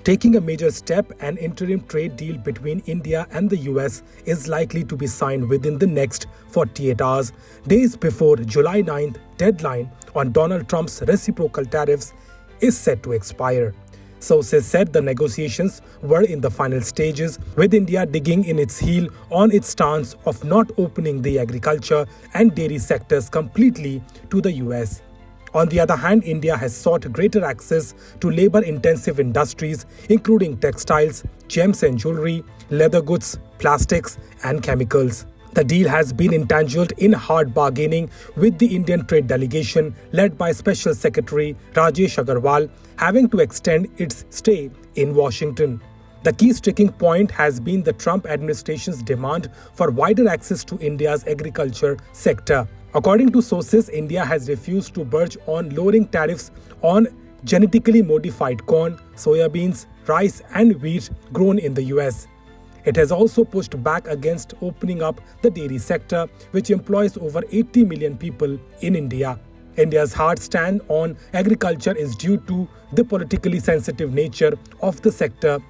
Taking a major step, an interim trade deal between India and the US is likely to be signed within the next 48 hours, days before July 9th deadline on Donald Trump's reciprocal tariffs is set to expire. Sources said the negotiations were in the final stages, with India digging in its heel on its stance of not opening the agriculture and dairy sectors completely to the US. On the other hand, India has sought greater access to labor-intensive industries, including textiles, gems and jewelry, leather goods, plastics, and chemicals. The deal has been entangled in hard bargaining, with the Indian trade delegation, led by Special Secretary Rajesh Agarwal, having to extend its stay in Washington. The key sticking point has been the Trump administration's demand for wider access to India's agriculture sector. According to sources, India has refused to budge on lowering tariffs on genetically modified corn, soybeans, rice, and wheat grown in the US. It has also pushed back against opening up the dairy sector, which employs over 80 million people in India. India's hard stand on agriculture is due to the politically sensitive nature of the sector,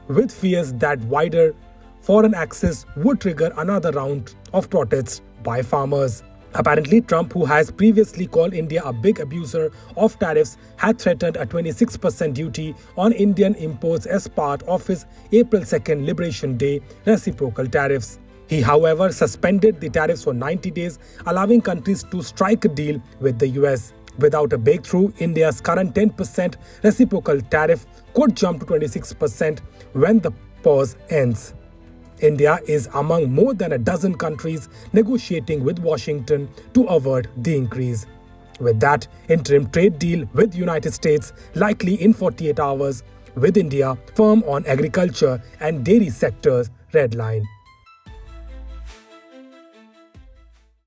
with fears that wider foreign access would trigger another round of protests by farmers. Apparently, Trump, who has previously called India a big abuser of tariffs, had threatened a 26% duty on Indian imports as part of his April 2nd Liberation Day reciprocal tariffs. He, however, suspended the tariffs for 90 days, allowing countries to strike a deal with the US. Without a breakthrough, India's current 10% reciprocal tariff could jump to 26% when the pause ends. India is among more than a dozen countries negotiating with Washington to avert the increase. With that interim trade deal with United States likely in 48 hours, with India firm on agriculture and dairy sectors red line.